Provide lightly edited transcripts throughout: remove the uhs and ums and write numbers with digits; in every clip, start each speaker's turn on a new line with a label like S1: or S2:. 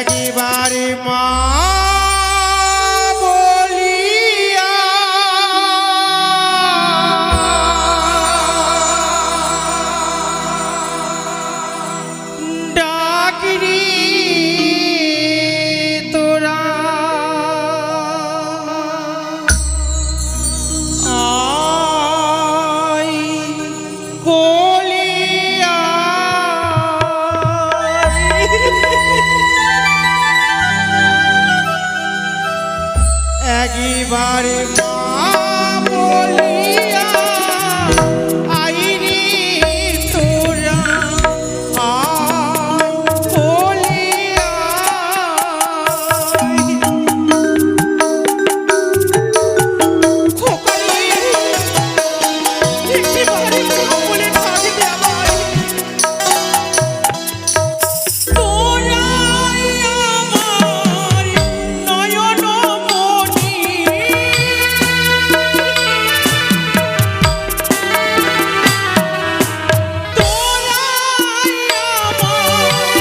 S1: একবারে মা বলিয়া ডাকরি তোরা আই কোলিয়া একবারে মা বলিয়া আইরি তোরা আই বলিয়া খোকালি একবারে মা বলে ডাক দে আমায় তোরাই আমার নয়ন মণি তোরাই আমার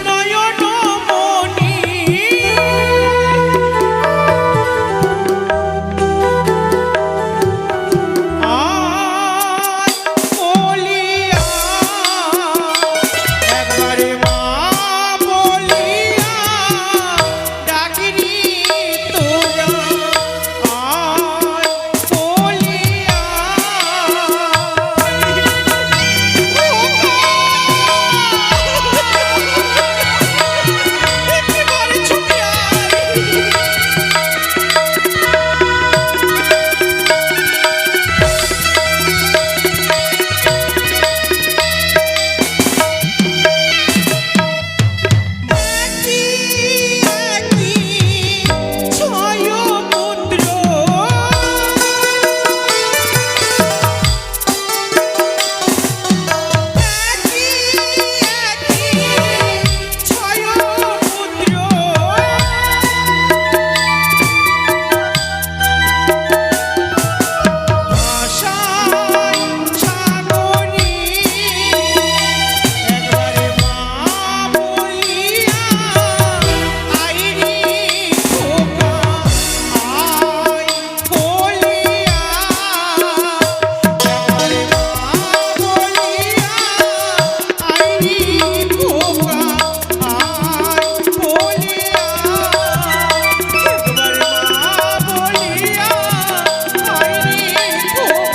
S1: নয়ন মণি আয় বলিয়া একবারে মা বলিয়া ডাকরি তোরা আয় বলিয়া একেবারে ছুটে আয় একই একই ছায়াপুত্র একই একই ছায়াপুত্র আশায় সাগরী একবারে মা বলিয়া আইরি খোকা আয় বলিয়া একবারে মা বলিয়া আইরি খোকা আয় বলিয়া একবারে মা বলিয়া আইরি খোকা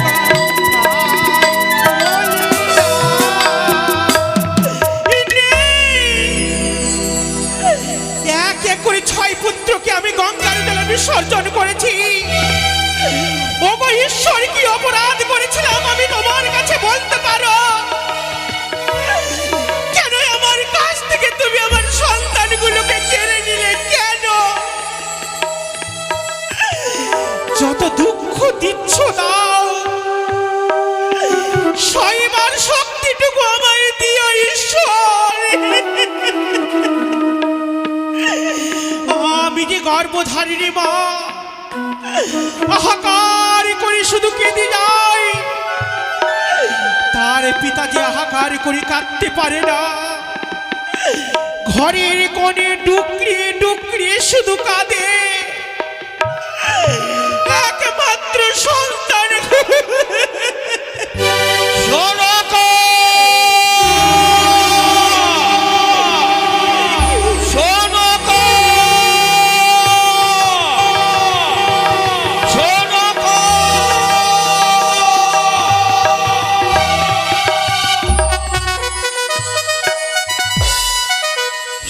S1: এক এক করে 6 পুত্রকে আমি গঙ্গার জলে বিসর্জন করেছি। ওগো ঈশ্বর, কি অপরাধ করেছিলাম আমি তোমার কাছে বলতে পারো? কেন আমার কাছ থেকে তুমি আমার সন্তানগুলোকে কেড়ে নিলে? কেন যত দুঃখ দিচ্ছ দাও, সইবার শক্তিটুকু আমায় দিও ঈশ্বর। আমি যে গর্ভধারিণী মা, হাহাকার করে শুধু কেঁদে যাই, তার পিতা যে হাহাকার করে কাঁদতে পারে না। ঘরের কোণে ডুকরিয়ে ডুকরিয়ে শুধু কাঁদে একমাত্র সন্তান।
S2: সনকা সনকা সনকা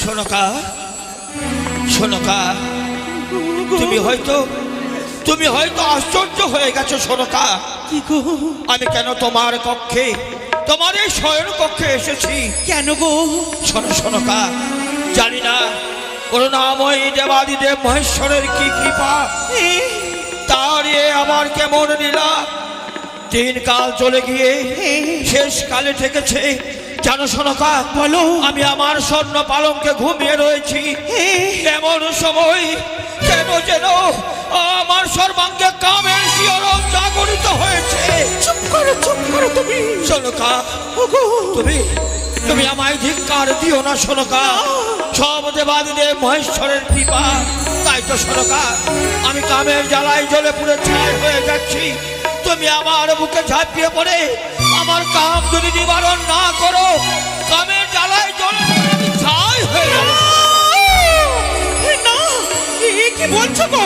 S2: সনকা সনকা তুমি হয়তো আশ্চর্য হয়ে গেছো সনকা।
S1: কি গো?
S2: আমি কেন তোমার কক্ষে, তোমার এই শয়ন কক্ষে এসেছি?
S1: কেন গো?
S2: শোনো সনকা, জানি না করুণাময়ী দেবাদিদেব মহেশ্বরের কি কৃপা, তার আমার কেমন লীলা। দিনকাল চলে গিয়ে শেষ কালে ঠেকেছে। জানো সনকা,
S1: বলো।
S2: আমি আমার স্বর্ণ পালঙ্কে ঘুমিয়ে রয়েছি, এমন সময় কেন যেন আমার সর্বাঙ্গে কামের শিহরণ জাগরিত হয়েছে।
S1: চুপ করো তুমি।
S2: সনকা, তুমি আমায় ধিক্কার দিও না সনকা। সব দেবাদিদেব মহেশ্বরের কৃপা। তাই তো সরকার আমি কামের জ্বালায় জ্বলে পুড়ে ছাই হয়ে যাচ্ছি। তুমি আমার বুকে ঝাঁপিয়ে পড়ে আমার কাম যদি নিবারণ না করো, কামের জ্বালায় জ্বলে আমি ছাই হয়ে যাব।
S1: না, এ কি বলছো গো?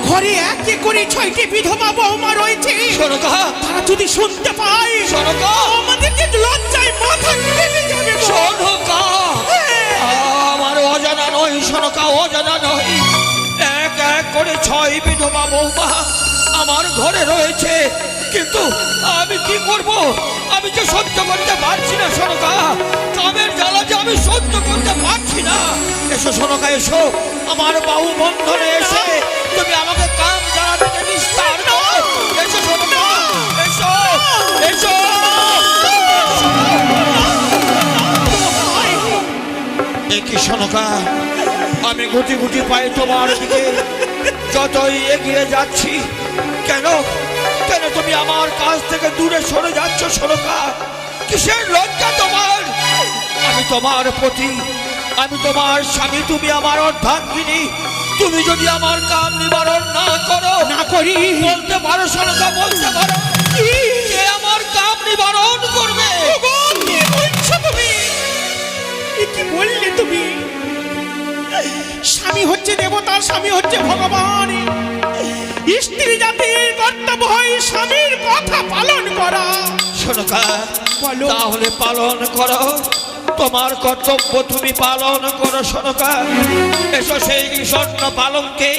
S1: ঘরে একে করে 6টি বিধবা বৌমা রয়েছে।
S2: সরকার
S1: তারা যদি শুনতে পায়,
S2: সরকার
S1: আমাদেরকে লজ্জায় মাথা ফেটে যাবে গো।
S2: সরকার আমার অজানা নয়, সরকার অজানা নয়। এক এক করে 6 বিধবা বৌমা আমার ঘরে রয়েছে, কিন্তু আমি কি করব? আমি যে সহ্য করতে পারছি না সরকার, কামের জ্বালা যে আমি সহ্য করতে পারছি না। এসো সরকার, এসো আমার বাহু বন্ধনে এসে তুমি আমাকে কাম জ্বালা থেকে নিস্তার করো। এসো সরকার, এসো এসো। একই সনকা, আমি গুটি গুটি পায়ে তোমার দিকে যতই এগিয়ে যাচ্ছি, কেন কেন তুমি আমার কাছ থেকে দূরে সরে যাচ্ছ সনকা? কিসের লজ্জা তোমার? আমি তোমার পতি, আমি তোমার স্বামী, তুমি আমার অর্ধাঙ্গিনী। তুমি যদি আমার কাম নিবারণ না করো,
S1: না করি,
S2: বলতে পারো সনকা, বলতে পারো কে আমার কাম নিবারণ করবে?
S1: ওগো, কি বলছো তুমি? এ কি বললে তুমি? স্বামী হচ্ছে দেবতা, স্বামী হচ্ছে ভগবান। স্ত্রী জাতির কর্তব্য হয় স্বামীর কথা পালন করা।
S2: সনকা,
S1: বলো।
S2: তাহলে পালন করো, তোমার কর্তব্য তুমি পালন করো সনকা। এসো সেই স্বর্ণ পালঙ্কে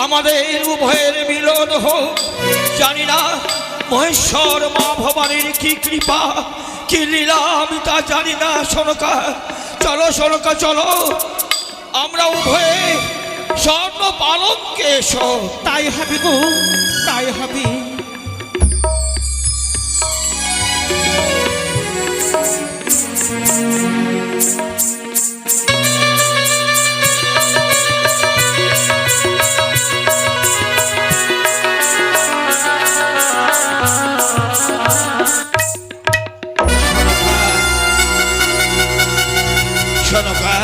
S2: আমাদের উভয়ের মিলন হোক। জানি না মহেশ্বর মা ভবানীর কি কৃপা, কি লীলা, আমি তা জানি না সনকা। চলো সনকা, চলো আমরা উভয়ে স্বর্ণ পালঙ্কে এসো।
S1: তাই হবে গো, তাই হবে।
S2: সনকা,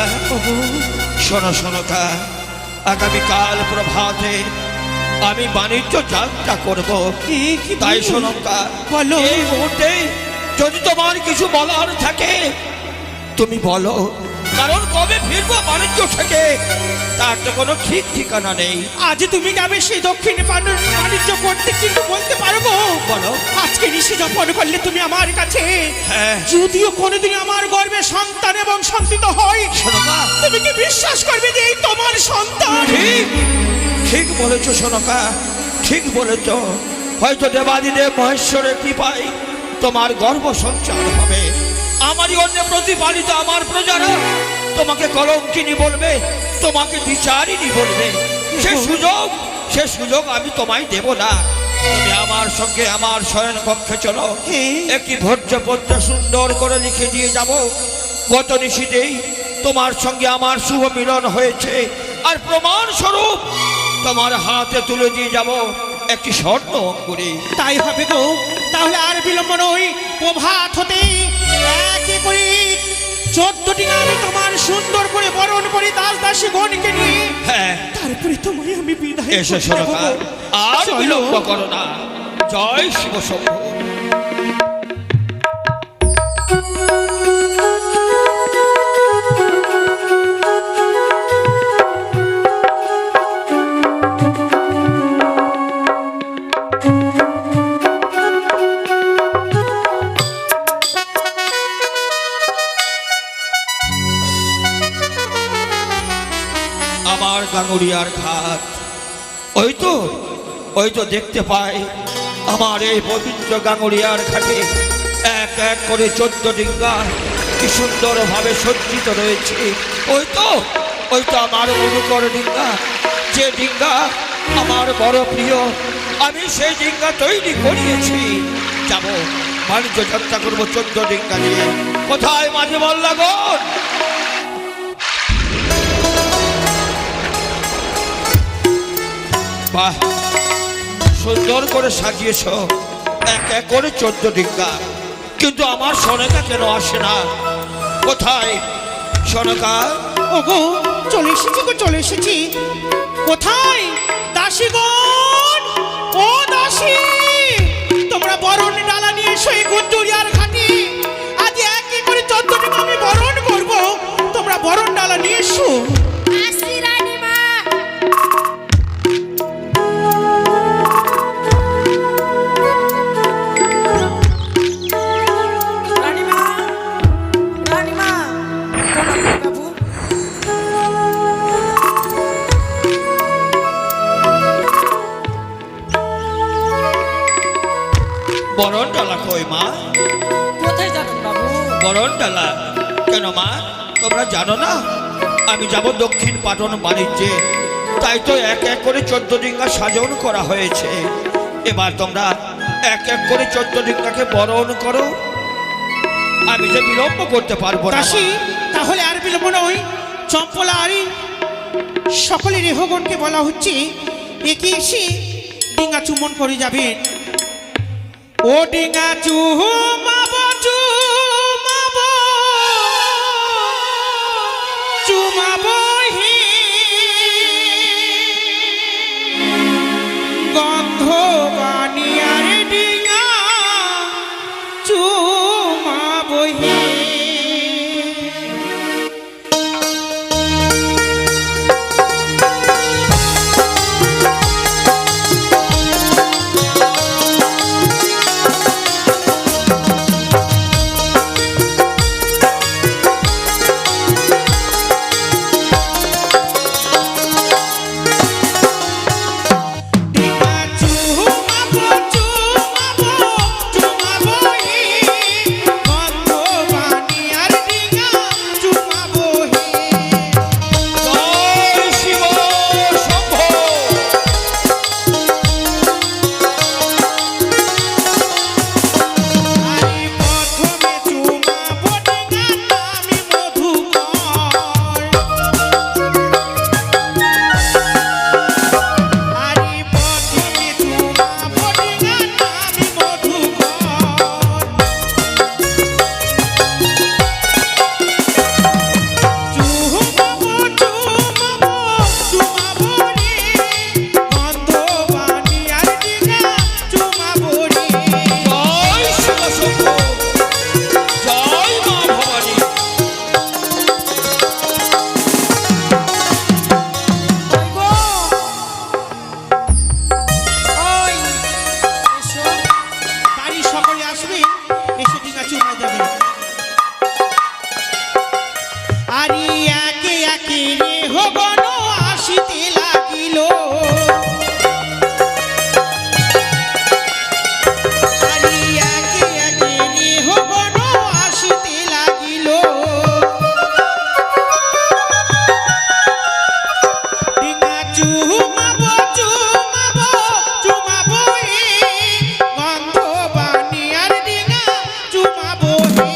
S2: শোনো সনকা, আগামীকাল প্রভাতে আমি বাণিজ্য যাত্রা করব।
S1: এ কি
S2: তাই
S1: বলো?
S2: সনকা,
S1: বলো।
S2: এই মুহূর্তে যদি তোমার কিছু বলার থাকে তুমি বলো, কারণ কবে ফিরবো বাণিজ্য থেকে তার তো কোনো ঠিক ঠিকানা নেই।
S1: আজ তুমি যাবে সেই দক্ষিণ বাণিজ্য করতে, কিন্তু বলতে পারবো
S2: বলো।
S1: আজকে নিশি যাপন করলে তুমি আমার কাছে,
S2: হ্যাঁ
S1: যদিও কোনোদিন আমার গর্ভে সন্তান এবং সন্তান হয়,
S2: সনকা,
S1: তুমি কি বিশ্বাস করবে যে এই তোমার সন্তান?
S2: ঠিক ঠিক বলেছ সনকা, ঠিক বলেছ। হয়তো দেবাদিদেব মহেশ্বরের কৃপায় তোমার গর্ভ সঞ্চার হবে। আমারই অন্য প্রতিপালিত আমার প্রজারা তোমাকে কলঙ্কিনী বলবে, তোমাকে বিচারিণী বলবে। সে সুযোগ আমি তোমায় দেব না। তুমি আমার সঙ্গে আমার শয়ন কক্ষে চলো, একটি ভোজ্যপত্র সুন্দর করে লিখে দিয়ে যাব। গত নিশীতেই তোমার সঙ্গে আমার শুভ মিলন হয়েছে, আর প্রমাণ স্বরূপ তোমার হাতে তুলে দিয়ে যাব একটি স্বর্ণ অঙ্গুরি।
S1: তাই হবে গো, তাহলে আর বিলম্ব নয়। প্রভাত হতে একে করে 14টি আমি তোমার সুন্দর করে বরণ করে দাস দাসী গণকে নিয়ে,
S2: হ্যাঁ,
S1: তারপরে তোমায় আমি বিদায়
S2: এসো
S1: করতে
S2: সনকা,
S1: হবো।
S2: আর
S1: চলো।
S2: বিলম্ব করো না। জয় শিব শম্ভু। আমার গাঙ্গুরিয়ার ঘাট, ওই তো দেখতে পাই আমার এই পবিত্র গাঙ্গুরিয়ার ঘাটে এক এক করে 14 ডিঙ্গা কি সুন্দরভাবে সজ্জিত রয়েছে। ওই তো আমার অনুকর ডিঙ্গা, যে ডিঙ্গা আমার বড় প্রিয়। আমি সেই ডিঙ্গা তৈরি করিয়েছি। যাব বাণিজ্য যাত্রা করবো 14 ডিঙ্গা নিয়ে। কোথায় মাঝে বল্লাগন? বাহ, সুন্দর করে সাজিয়েছ এক এক করে 14 ডিঙ্গা, কিন্তু আমার সনকা কেন আসে না? কোথায় সনকা?
S1: ওগো চলে এসেছি গো, চলে এসেছি। কোথায় দাসীগণ? ও দাসী, তোমরা বরণ ডালা নিয়ে এসো এই গুঞ্জুরিয়ার ঘাটে। আজ একে করে 14 ডিঙা আমি বরণ করব, তোমরা বরণ ডালা নিয়ে এসো।
S3: আসি রানীমা।
S4: রানীমা, রানীমা, প্রণাম বাবু।
S2: বরণ ডালা কই মা?
S4: কোথায় যাবেন বাবু?
S2: বরণ ডালা কেন মা, তোমরা জানো না আমি যাব দক্ষিণ পাটন বাণিজ্যে, তাই তো এক এক করে 14 ডিঙ্গা সাজন করা হয়েছে। এবার তোমরা এক এক করে 14 ডিঙ্গাকে বরণ করো, আমি যে বিলম্ব করতে পারবো না।
S1: দাসী, তাহলে আর বিলম্ব নয়, চম্পলা আরি সকলে রেহগণকে বলা হচ্ছে একে এসে ডিঙ্গা চুম্বন করে যাবেন। ও ডিঙ্গা চুমাবো, চুমাবো, চুমাবো হে, গন্ধ বানিয়ার ডিঙ্গা চুমাবো হে।
S2: জয় শিব শম্ভো। জয় শিব শম্ভো, জয় মা ভবানী।
S4: গো, ওই এসো।
S1: বাড়ি সকলে আসবে, এসে ডিঙা চুমা যাবে। আরে একে একে রেহগণ আসিতে লাগিল, আরে একে একে রেহগণ আসিতে লাগিল। ডিঙা চুমাবো, চুমাবো, চুমাবো হে, গন্ধ বানিয়ার ডিঙা চুমাবো হে।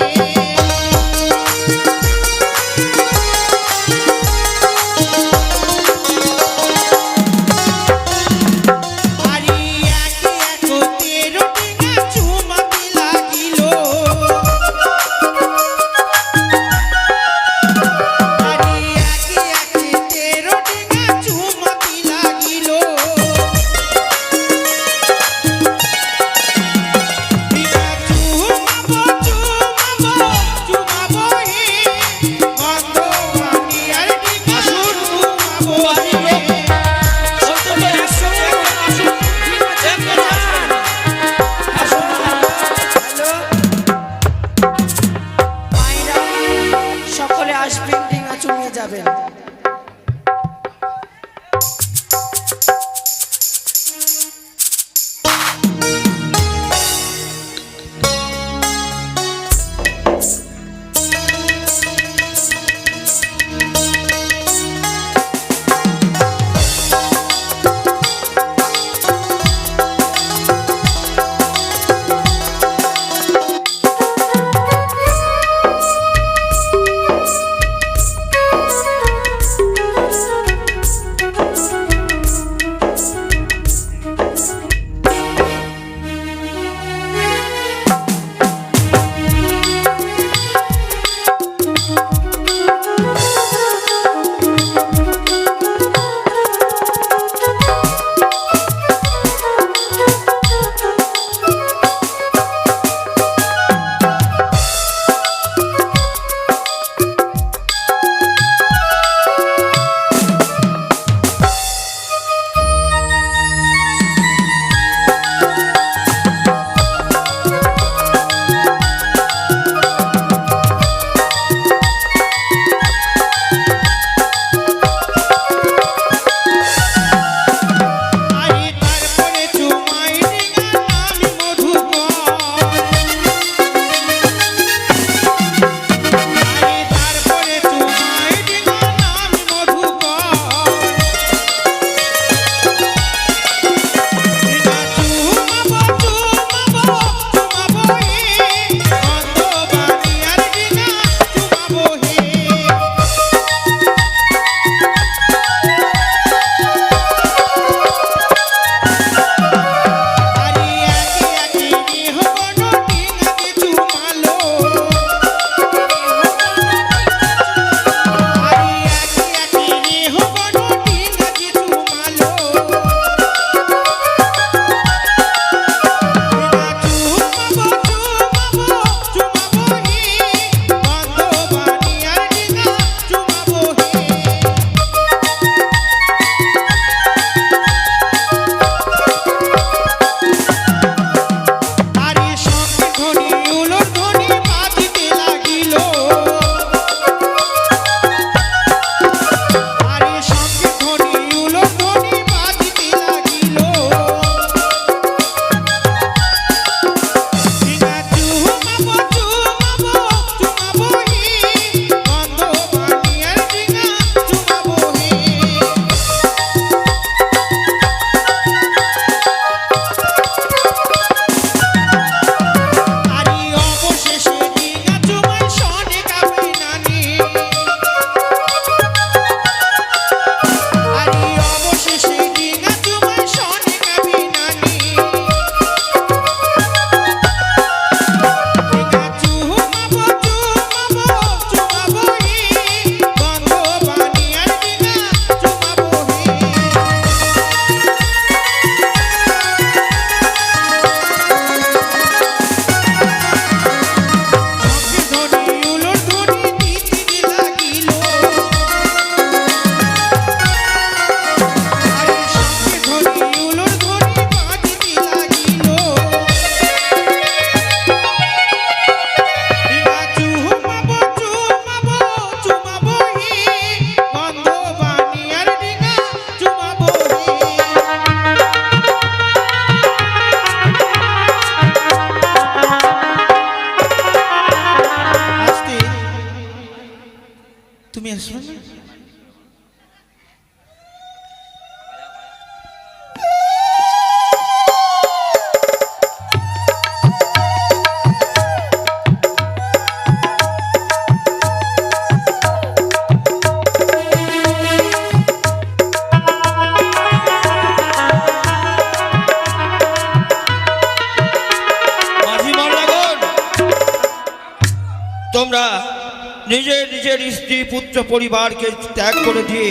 S2: নিজের নিজের স্ত্রী পুত্র পরিবারকে ত্যাগ করে দিয়ে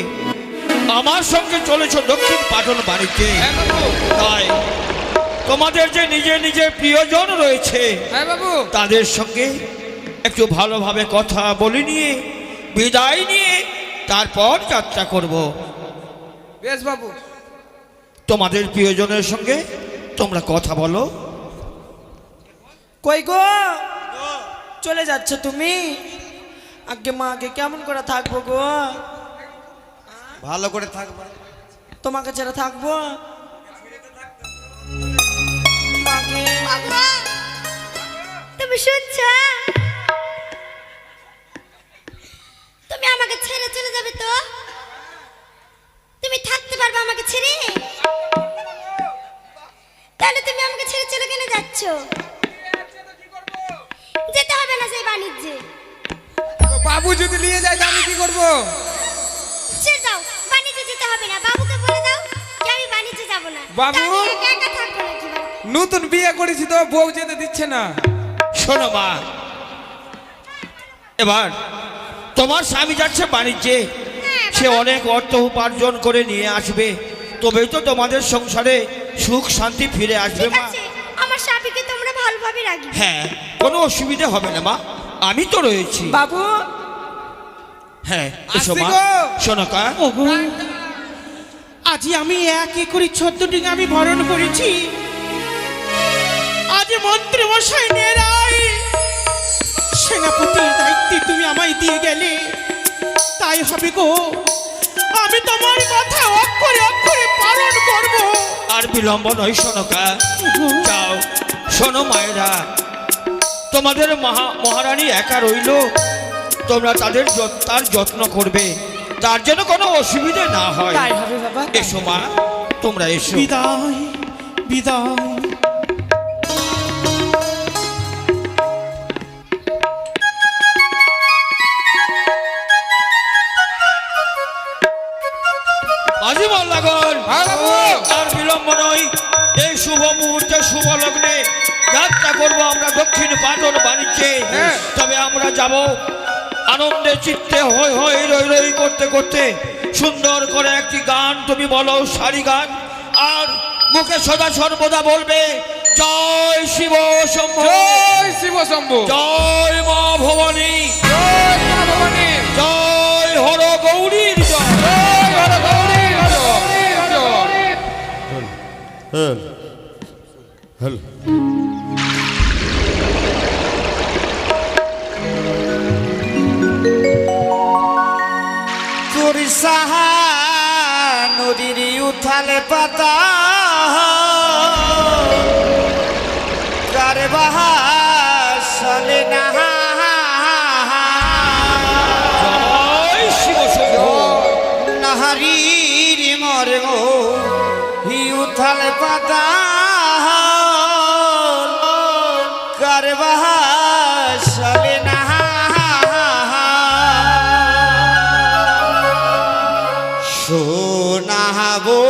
S2: আমার সঙ্গে চলেছ দক্ষিণ পাটন বাণিজ্যে।
S5: হ্যাঁ বাবু।
S2: তাই তোমাদের যে নিজের নিজের প্রিয়জন রয়েছে
S5: হ্যাঁ বাবু।
S2: তাদের সঙ্গে একটু ভালোভাবে কথা বলে নিয়ে বিদায় নিয়ে তারপর যাত্রা করব।
S5: বেশ বাবু।
S2: তোমাদের প্রিয়জনের সঙ্গে তোমরা কথা বলো।
S4: কই গো চলে যাচ্ছ তুমি? আগে মা আগে কেমন করে থাকবো গো?
S6: ভালো করে থাকবা।
S4: তোমাকে ছেড়ে থাকবো? মাকে
S3: ওগো, তুমি শুনছো? তুমি আমাকে ছেড়ে চলে যাবে তো? তুমি থাকতে পারবে আমাকে ছেড়ে? তাহলে তুমি আমাকে ছেড়ে চলে কেন যাচ্ছ? যেতে হবে না সেই বাণিজ্যে।
S5: বাবু যদি নিয়ে যায় আমি কি করব?
S3: ছেড়ে দাও, বাণিজ্যে যেতে হবে না। বাবুকে বলে দাও যে আমি বাণিজ্যে যাব না।
S5: বাবু!
S3: তা আমি একা একা থাকবো নাকি বাবু?
S5: নতুন বিয়ে করেছি তো বউ যেতে দিচ্ছে না।
S2: শোনো মা, এবার তোমার স্বামী যাচ্ছে বাণিজ্যে, সে অনেক অর্থ উপার্জন করে নিয়ে আসবে, তবেই তো তোমাদের সংসারে সুখ শান্তি ফিরে আসবে
S3: ঠিক
S2: মা।
S3: আছে, আমার স্বামীকে তোমরা ভালোভাবে রাখবে।
S2: হ্যাঁ, কোনো অসুবিধা হবে না মা, আমি তো রয়েছি।
S4: বাবু
S2: হ্যাঁ এসো
S5: আসছি
S2: মা।
S5: গো।
S2: শোনো কা,
S1: ওগো, আজি আমি এক একরি 14 ডিঙা আমি ভরণ করেছি। আজ মন্ত্রী মশাই নেরাই সেনাপতির দায়িত্ব তুমি আমায় দিয়ে গেলে, তাই হবে গো। আমি তোমার কথা অক্ষরে অক্ষরে পালন করব।
S2: আর বিলম্ব নয় শোনো কা, যাও। শোনো মায়েরা, তোমাদের মহারানী একা রইল, তোমরা তার যত্ন করবে, তার জন্য কোনো অসুবিধা না হয়।
S4: তাই হবে বাবা।
S2: এসো মা, তোমরা এসো।
S1: বিদায় বিদায়।
S2: মাঝি মাল্লাগণ,
S5: হ্যাঁ বাবু।
S2: আর বিলম্ব নয়, এই শুভ মুহূর্তে শুভ লগ্নে যাত্রা করবো আমরা দক্ষিণ পাটন বাণিজ্যে।
S5: হ্যাঁ।
S2: তবে আমরা যাব আনন্দে চিত্তে হই হই রই রই করতে করতে। সুন্দর করে একটি গান তুমি বলো, সারি গান, আর মুখে সদা সর্বদা বলবে জয় শিব শম্ভু,
S5: জয় শিব শম্ভু,
S2: জয় মা ভবানী,
S5: জয় মা ভবানী,
S2: জয় হর গৌরীর জয়।
S5: জয় হর গৌরীর জয়।
S6: তোর সাহা নদীর উথালে পাতা কার বাহা চলে না।
S2: জয় শিব শম্ভু।
S6: নাহারির মরে গো হি উথালে পাতা কার বাহা চলে না। শোনাবো